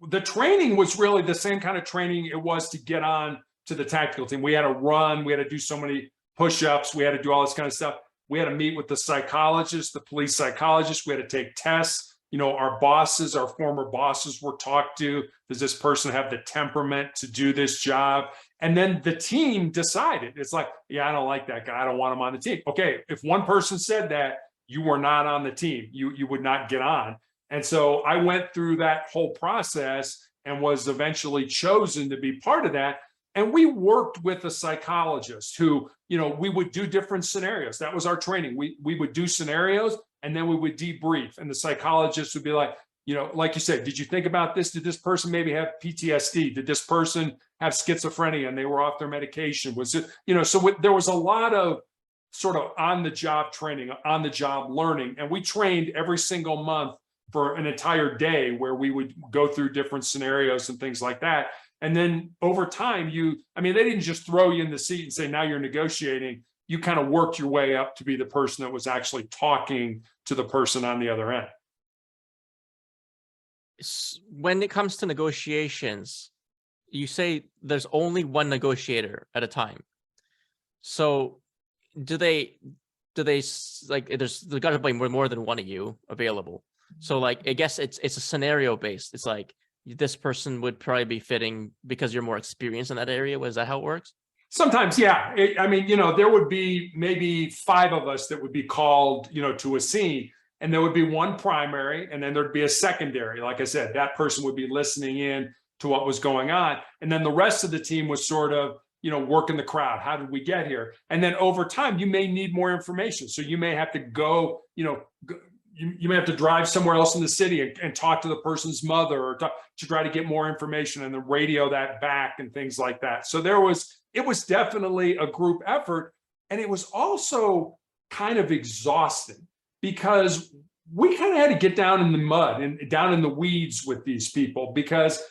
the training was really the same kind of training it was to get on to the tactical team. We had to run, we had to do so many push-ups, we had to do all this kind of stuff. We had to meet with the psychologist, the police psychologist. We had to take tests. You know, our bosses, our former bosses were talked to. Does this person have the temperament to do this job? And then the team decided. It's like, yeah, I don't like that guy. I don't want him on the team. Okay, if one person said that, you were not on the team. You would not get on. And so I went through that whole process and was eventually chosen to be part of that. And we worked with a psychologist who, you know, we would do different scenarios. That was our training. We would do scenarios and then we would debrief. And the psychologist would be like, Like you said, did you think about this? Did this person maybe have PTSD? Did this person have schizophrenia and they were off their medication? Was it, there was a lot of sort of on the job training, on the job learning. And we trained every single month for an entire day where we would go through different scenarios and things like that. And then over time, they didn't just throw you in the seat and say, now you're negotiating. You kind of worked your way up to be the person that was actually talking to the person on the other end. When it comes to negotiations, you say there's only one negotiator at a time. So do they like, there's got to be more than one of you available. So like, I guess it's a scenario based. It's like this person would probably be fitting because you're more experienced in that area. Was that how it works? Sometimes, yeah. There would be maybe 5 of us that would be called, to a scene, and there would be one primary, and then there'd be a secondary. Like I said, that person would be listening in to what was going on. And then the rest of the team was sort of, working the crowd. How did we get here? And then over time, you may need more information. So you may have to go, you may have to drive somewhere else in the city and talk to the person's mother or to try to get more information and then radio that back and things like that. So it was definitely a group effort. And it was also kind of exhausting because we kind of had to get down in the mud and down in the weeds with these people, because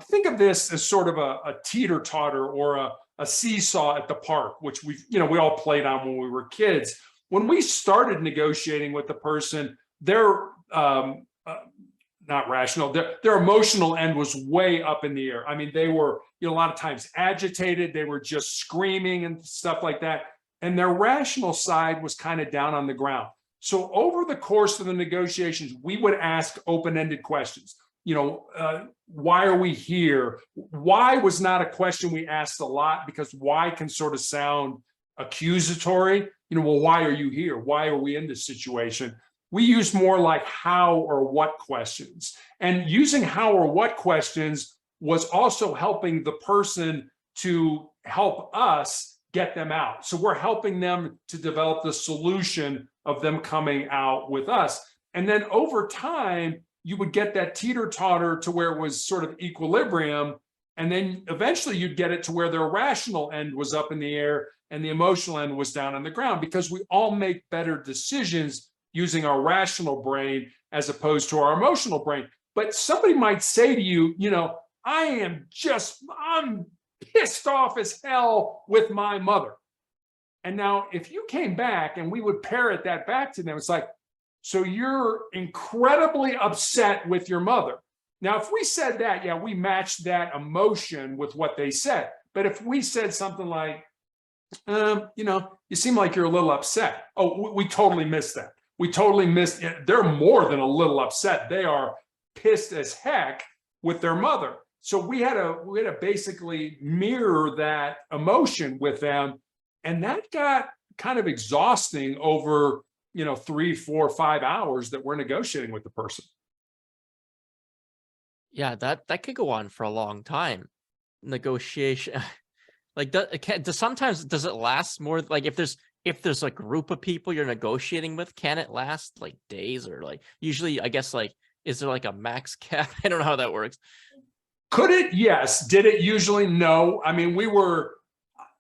think of this as sort of a teeter-totter or a seesaw at the park, which we all played on when we were kids. When we started negotiating with the person, their not rational, their emotional end was way up in the air. They were, a lot of times agitated. They were just screaming and stuff like that. And their rational side was kind of down on the ground. So over the course of the negotiations, we would ask open-ended questions. Why are we here? Why was not a question we asked a lot, because why can sort of sound accusatory. Well, why are you here? Why are we in this situation? We use more like how or what questions. And using how or what questions was also helping the person to help us get them out. So we're helping them to develop the solution of them coming out with us. And then over time, you would get that teeter-totter to where it was sort of equilibrium. And then eventually you'd get it to where their rational end was up in the air and the emotional end was down on the ground, because we all make better decisions using our rational brain as opposed to our emotional brain. But somebody might say to you, I'm pissed off as hell with my mother. And now if you came back and we would parrot that back to them, it's like, so you're incredibly upset with your mother. Now, if we said that, yeah, we matched that emotion with what they said. But if we said something like, you seem like you're a little upset. Oh, we totally missed that. We totally missed it. They're more than a little upset. They are pissed as heck with their mother. So we had to basically mirror that emotion with them. And that got kind of exhausting over, 3, 4, 5 hours that we're negotiating with the person. Yeah, that could go on for a long time. Negotiation. Like, does it last more? Like, if there's a group of people you're negotiating with, can it last like days, or like usually, I guess, like, is there like a max cap? I don't know how that works. Could it? Yes. Did it usually? No. We were,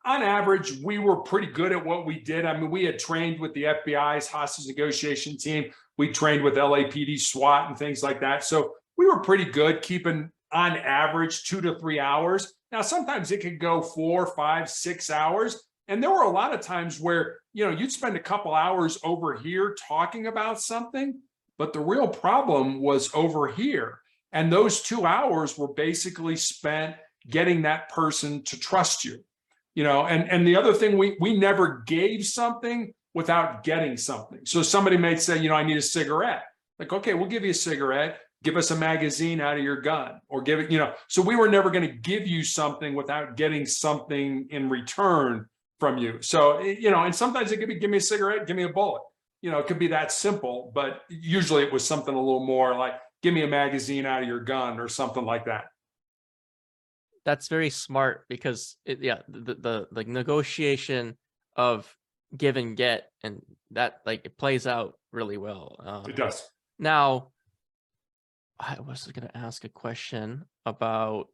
on average, we were pretty good at what we did. We had trained with the FBI's hostage negotiation team. We trained with LAPD SWAT and things like that. So we were pretty good keeping, on average, 2 to 3 hours. Now, sometimes it could go 4, 5, 6 hours. And there were a lot of times where, you'd spend a couple hours over here talking about something, but the real problem was over here. And those 2 hours were basically spent getting that person to trust you. And the other thing, we never gave something without getting something. So somebody might say, I need a cigarette. Like, okay, we'll give you a cigarette. Give us a magazine out of your gun, or give it, so we were never going to give you something without getting something in return from you. So, and sometimes it could be, give me a cigarette, give me a bullet. It could be that simple, but usually it was something a little more like, give me a magazine out of your gun or something like that. That's very smart, because the negotiation of give and get, and that, like, it plays out really well. It does. Now, I was going to ask a question about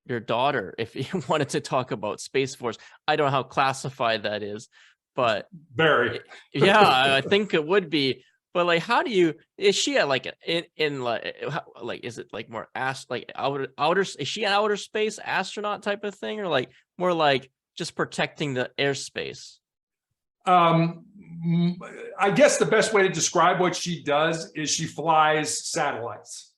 your daughter if you wanted to talk about Space Force. I don't know how classified that is, but Very. yeah, I think it would be. But like, how do you? Is she at like in like like is it like more like outer? Is she an outer space astronaut type of thing, or like more like just protecting the airspace? I guess the best way to describe what she does is she flies satellites.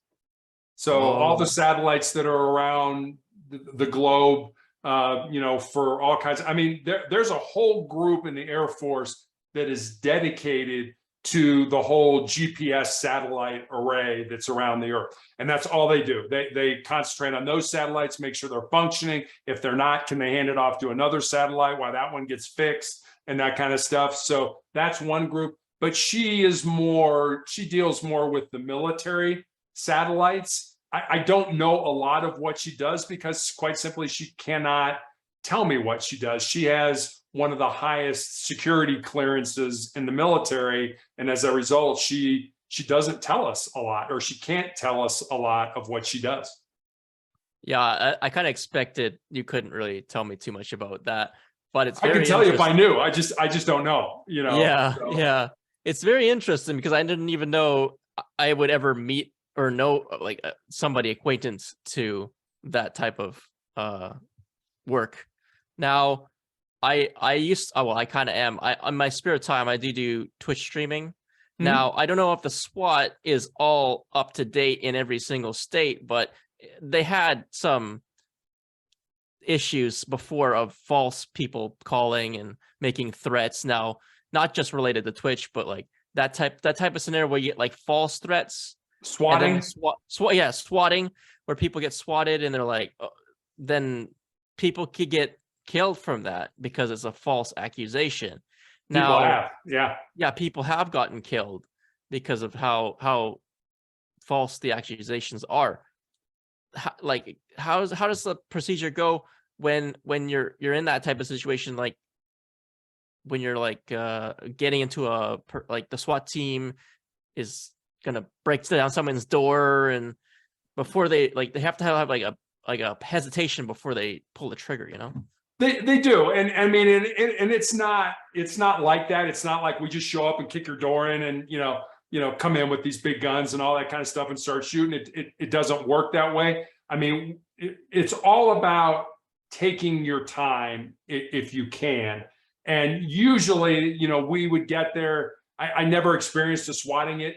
So all the Oh, satellites that are around the globe, for all kinds. I mean, there's a whole group in the Air Force that is dedicated to the whole GPS satellite array that's around the Earth, and that's all they do. They concentrate on those satellites, make sure they're functioning. If they're not, can they hand it off to another satellite while that one gets fixed and that kind of stuff. So that's one group. But she deals more with the military satellites. I don't know a lot of what she does because, quite simply, she cannot tell me what she does. She has one of the highest security clearances in the military, and as a result, she doesn't tell us a lot, or she can't tell us a lot of what she does. yeah, I kind of expected you couldn't really tell me too much about that, but it's I can very tell you if I interesting. knew. I just don't know. Yeah, So. yeah, it's very interesting because I didn't even know I would ever meet or know like somebody acquaintance to that type of work. Now, I kind of am. On my spare time, I do Twitch streaming. Mhm. Now, I don't know if the SWAT is all up to date in every single state, but they had some issues before of false people calling and making threats. Now, not just related to Twitch, but like that type of scenario where you get like false threats and then Swatting. swatting, where people get swatted and they're like, then people could get killed from that because it's a false accusation. People Now, have, yeah. yeah, people have gotten killed because of how false the accusations are. How does the procedure go when you're in that type of situation, like when you're like getting into like the SWAT team is gonna break down someone's door, and before they have to have like a hesitation before they pull the trigger, you know? They do, and I mean, and it's not like that. It's not like we just show up and kick your door in and come in with these big guns and all that kind of stuff and start shooting. It doesn't work that way. I mean, it's all about taking your time if you can. And usually, we would get there. I never experienced a swatting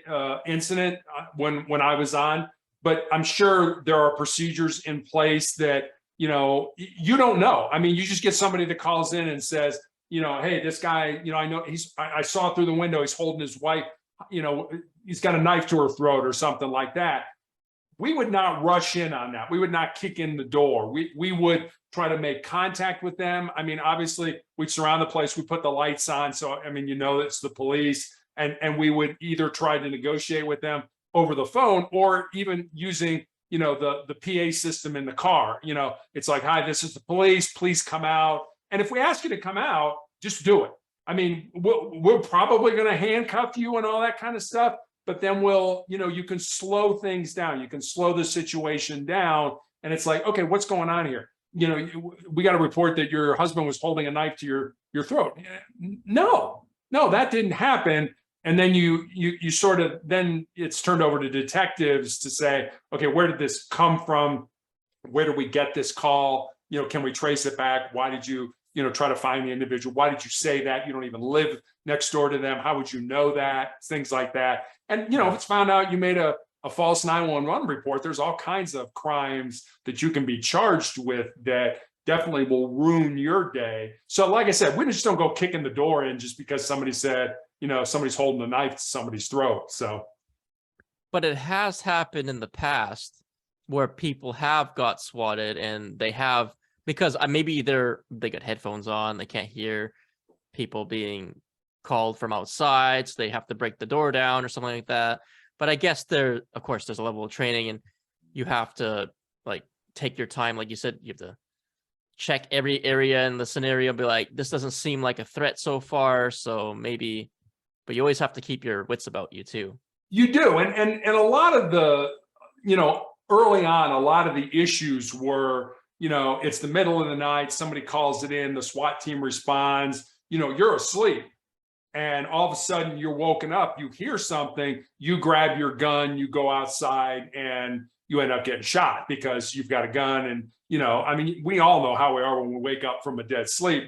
incident when I was on, but I'm sure there are procedures in place that you don't know. I mean, you just get somebody that calls in and says, hey, this guy, I know I saw through the window, he's holding his wife, he's got a knife to her throat or something like that. We would not rush in on that. We would not kick in the door. We would try to make contact with them. I mean, obviously, we'd surround the place. We put the lights on. So, I mean, it's the police. And we would either try to negotiate with them over the phone or even using, the PA system in the car. It's like, hi, this is the police. Please come out. And if we ask you to come out, just do it. I mean, we're probably going to handcuff you and all that kind of stuff. But then you can slow things down. You can slow the situation down. And it's like, okay, what's going on here? We got a report that your husband was holding a knife to your throat. No, that didn't happen. And then you sort of, then it's turned over to detectives to say, okay, where did this come from? Where did we get this call? Can we trace it back? Why did you, try to find the individual? Why did you say that? You don't even live next door to them. How would you know that? Things like that. And, if it's found out you made a false 911 report, there's all kinds of crimes that you can be charged with that definitely will ruin your day. So like I said, we just don't go kicking the door in just because somebody said, somebody's holding a knife to somebody's throat. So, But it has happened in the past where people have got swatted and they have, because maybe they got headphones on, they can't hear people being called from outside, so they have to break the door down or something like that. But I guess of course, there's a level of training, and you have to like take your time. Like you said, you have to check every area in the scenario, be like, this doesn't seem like a threat so far, so maybe. But you always have to keep your wits about you too. You do. And a lot of the, early on, a lot of the issues were, it's the middle of the night, somebody calls it in, the SWAT team responds, you're asleep. And all of a sudden you're woken up, you hear something, you grab your gun, you go outside, and you end up getting shot because you've got a gun. And, I mean, we all know how we are when we wake up from a dead sleep.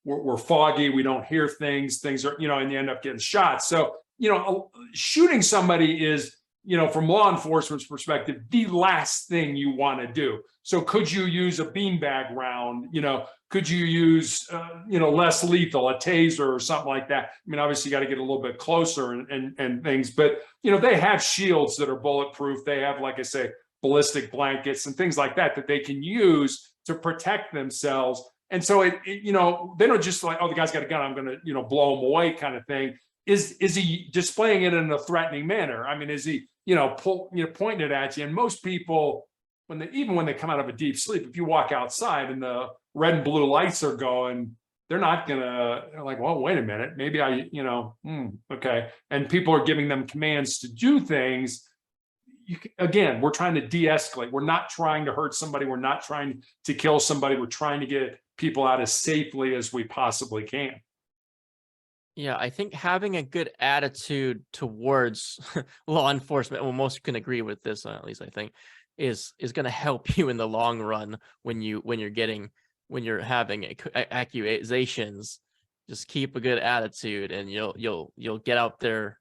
We're foggy, we don't hear things are, and you end up getting shot. So, shooting somebody is, from law enforcement's perspective, the last thing you want to do. So could you use a beanbag round? Could you use, less lethal, a taser or something like that? I mean, obviously you got to get a little bit closer and things, but, they have shields that are bulletproof. They have, like I say, ballistic blankets and things like that they can use to protect themselves. And so they don't just like, oh, the guy's got a gun, I'm going to, blow him away kind of thing. Is he displaying it in a threatening manner? I mean, is he, pointing it at you? And most people, even when they come out of a deep sleep, if you walk outside and the red and blue lights are going, they're not gonna, they're like, well, wait a minute, maybe okay. And people are giving them commands to do things. Again, we're trying to de-escalate. We're not trying to hurt somebody. We're not trying to kill somebody. We're trying to get people out as safely as we possibly can. Yeah, I think having a good attitude towards law enforcement, well, most can agree with this, at least I think, is going to help you in the long run when you're having accusations. Just keep a good attitude, and you'll get out there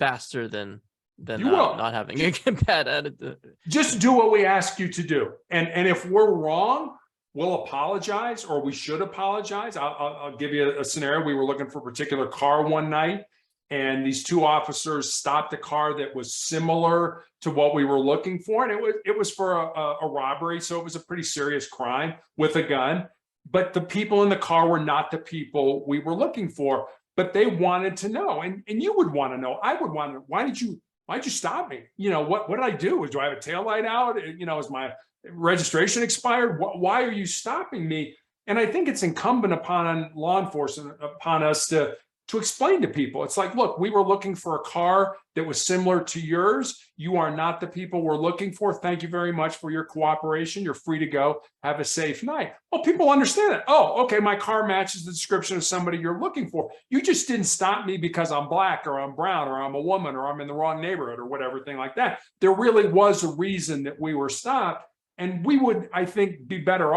faster than not having a bad attitude. Just do what we ask you to do, and if we're wrong, we'll apologize, or we should apologize. I'll give you a scenario. We were looking for a particular car one night, and these two officers stopped a car that was similar to what we were looking for. And it was for a robbery. So it was a pretty serious crime with a gun. But the people in the car were not the people we were looking for, but they wanted to know. And you would want to know. I would want to know, why'd you stop me? What did I do? Do I have a taillight out? Is my registration expired? Why are you stopping me? And I think it's incumbent upon law enforcement, upon us to explain to people. It's like, look, we were looking for a car that was similar to yours. You are not the people we're looking for. Thank you very much for your cooperation. You're free to go. Have a safe night. Well, people understand it. Oh, okay, my car matches the description of somebody you're looking for. You just didn't stop me because I'm black or I'm brown or I'm a woman or I'm in the wrong neighborhood or whatever thing like that. There really was a reason that we were stopped. And we would, I think, be better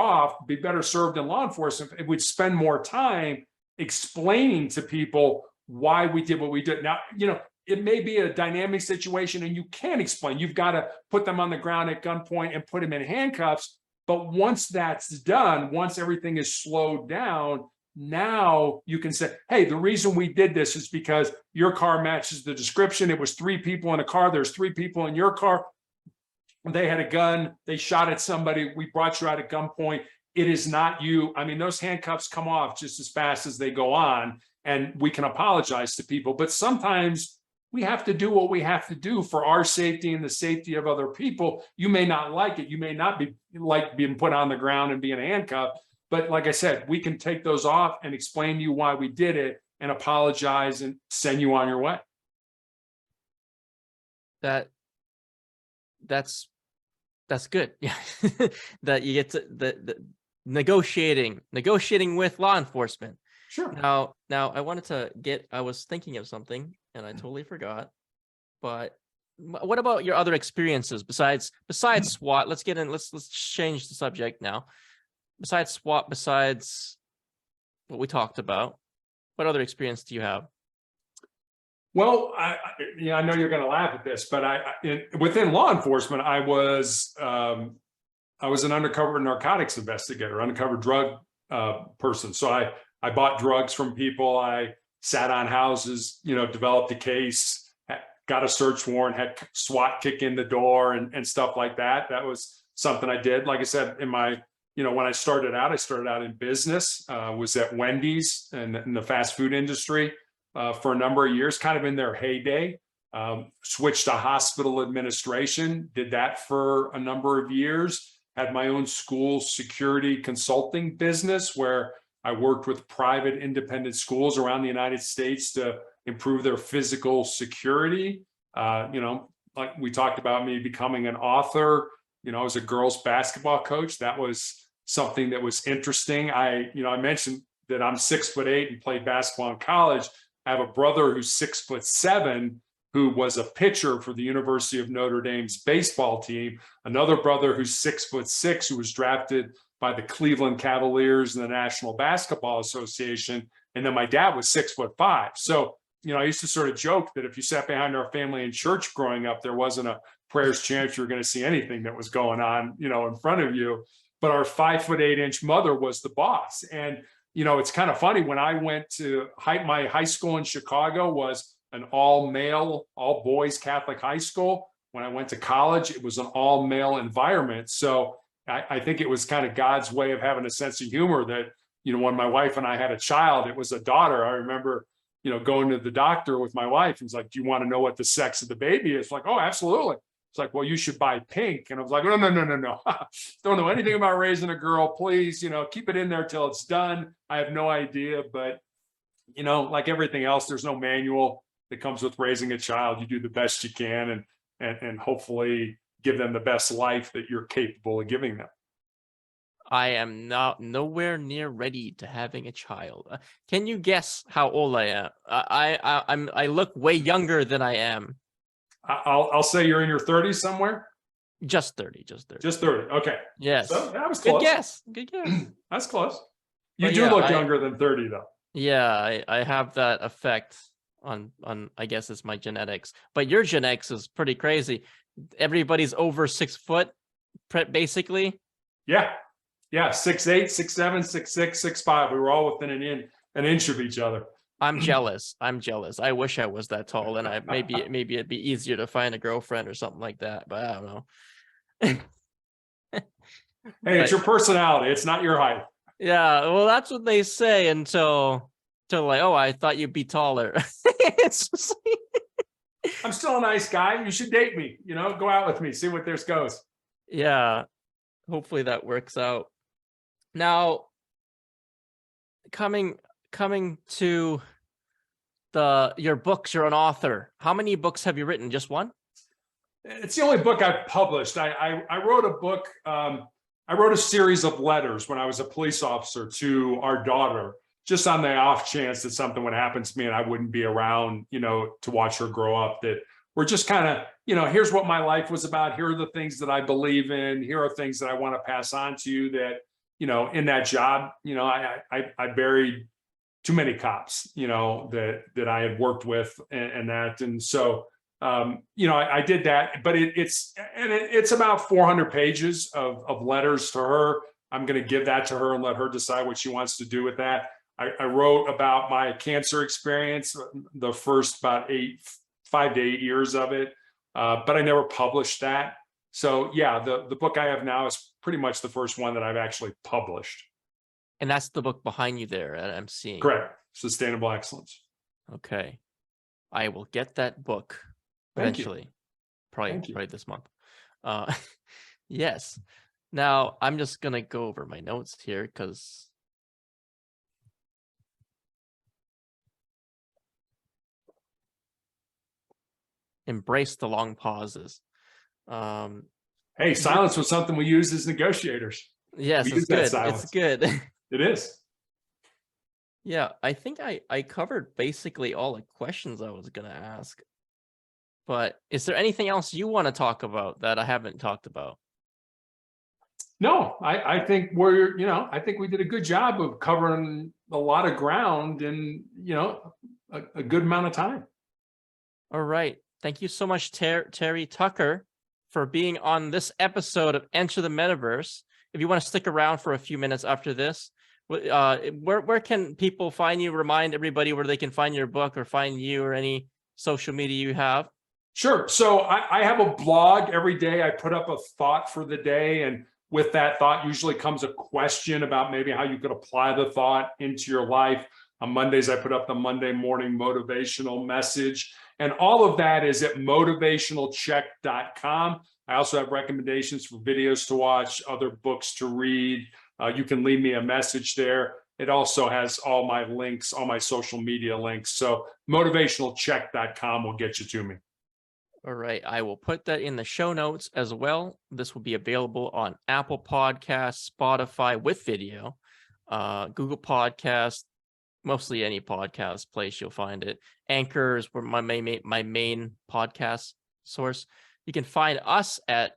served in law enforcement if we'd spend more time explaining to people why we did what we did. Now, it may be a dynamic situation and you can't explain. You've got to put them on the ground at gunpoint and put them in handcuffs. But once that's done, once everything is slowed down, now you can say, hey, the reason we did this is because your car matches the description. It was 3 people in a car. There's 3 people in your car. They had a gun. They shot at somebody. We brought you out at gunpoint. It is not you. I mean, those handcuffs come off just as fast as they go on, and we can apologize to people. But sometimes we have to do what we have to do for our safety and the safety of other people. You may not like it. You may not like being put on the ground and being handcuffed. But like I said, we can take those off and explain to you why we did it and apologize and send you on your way. That's good. Yeah. That you get to the negotiating with law enforcement. Sure. Now I was thinking of something and I totally forgot, but what about your other experiences besides SWAT? Let's change the subject now. Besides SWAT, besides what we talked about, what other experience do you have? Well, I know you're going to laugh at this, but within law enforcement, I was an undercover narcotics investigator, undercover drug person. So I bought drugs from people. I sat on houses, developed a case, got a search warrant, had SWAT kick in the door and stuff like that. That was something I did. Like I said, when I started out in business, was at Wendy's in the fast food industry. For a number of years, kind of in their heyday, switched to hospital administration, did that for a number of years, had my own school security consulting business where I worked with private independent schools around the United States to improve their physical security. Like we talked about me becoming an author, as a girls basketball coach. That was something that was interesting. I mentioned that I'm 6'8" and played basketball in college. I have a brother who's 6'7", who was a pitcher for the University of Notre Dame's baseball team. Another brother who's 6'6", who was drafted by the Cleveland Cavaliers in the National Basketball Association. And then my dad was 6'5". So, I used to sort of joke that if you sat behind our family in church growing up, there wasn't a prayer's chance you were going to see anything that was going on, in front of you. But our 5'8" mother was the boss. And, it's kind of funny, when I went to my high school in Chicago was an all-male, all-boys Catholic high school. When I went to college, it was an all-male environment. So I think it was kind of God's way of having a sense of humor that, when my wife and I had a child, it was a daughter. I remember, going to the doctor with my wife. He's like, "Do you want to know what the sex of the baby is?" Like, "Oh, absolutely." It's like, "Well, you should buy pink." And I was like, "No. Don't know anything about raising a girl. Please, keep it in there till it's done." I have no idea. But, like everything else, there's no manual that comes with raising a child. You do the best you can and hopefully give them the best life that you're capable of giving them. I am nowhere near ready to having a child. Can you guess how old I am? I look way younger than I am. I'll say you're in your 30s somewhere. Just 30. Just 30. Okay. Yes. So that was close. Good guess. That's close. You But do yeah, look younger than 30, though. Yeah, I have that effect on I guess it's my genetics. But your genetics is pretty crazy. Everybody's over 6 foot, basically. Yeah. 6'8", 6'7", 6'6", 6'5". We were all within an inch of each other. I'm jealous. I wish I was that tall, and maybe it'd be easier to find a girlfriend or something like that. But I don't know. Hey, it's your personality. It's not your height. Yeah, well, that's what they say until like, "Oh, I thought you'd be taller." I'm still a nice guy. You should date me. Go out with me. See what this goes. Yeah, hopefully that works out. Now, coming to your books, you're an author. How many books have you written? Just one? It's the only book I've published. I wrote a book. I wrote a series of letters when I was a police officer to our daughter, just on the off chance that something would happen to me and I wouldn't be around, to watch her grow up. That we're just kind of, here's what my life was about. Here are the things that I believe in. Here are things that I want to pass on to you that, in that job, I buried too many cops, that I had worked with and that. And so, I did that, but it's about 400 pages of letters to her. I'm going to give that to her and let her decide what she wants to do with that. I wrote about my cancer experience, the first about 5 to 8 years of it, but I never published that. So yeah, the book I have now is pretty much the first one that I've actually published. And that's the book behind you there that I'm seeing. Correct. Sustainable Excellence. Okay. I will get that book eventually. Probably this month. Yes. Now I'm just gonna go over my notes here because embrace the long pauses. Hey, silence was something we used as negotiators. Yes, it's good. It's good. It is. Yeah, I think I covered basically all the questions I was gonna ask. But is there anything else you want to talk about that I haven't talked about? No, I think I think we did a good job of covering a lot of ground in, a good amount of time. All right. Thank you so much, Terry Tucker, for being on this episode of Enter the Metaverse. If you want to stick around for a few minutes after this, where can people find you? Remind everybody where they can find your book or find you or any social media you have. Sure. So I have a blog. Every day I put up a thought for the day, and with that thought usually comes a question about maybe how you could apply the thought into your life. On Mondays, I put up the Monday morning motivational message, and all of that is at motivationalcheck.com. I also have recommendations for videos to watch, other books to read. You can leave me a message there. It also has all my links, all my social media links. So motivationalcheck.com will get you to me. All right. I will put that in the show notes as well. This will be available on Apple Podcasts, Spotify with video, Google Podcasts, mostly any podcast place you'll find it. Anchor is where my main podcast source. You can find us at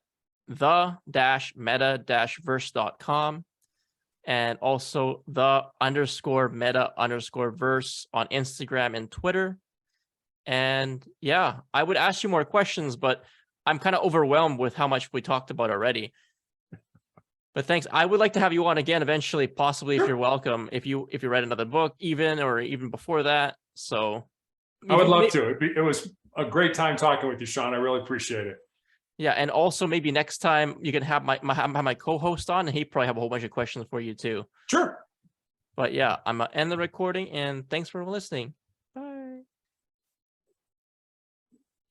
the-meta-verse.com and also the_meta_verse on Instagram and Twitter. And yeah, I would ask you more questions, but I'm kind of overwhelmed with how much we talked about already. But thanks. I would like to have you on again eventually, possibly if you're welcome, if you read another book, even before that. So I would love to. It was a great time talking with you, Shawn. I really appreciate it. Yeah, and also maybe next time you can have my co-host on, and he probably have a whole bunch of questions for you too. Sure. But yeah, I'm gonna end the recording, and thanks for listening.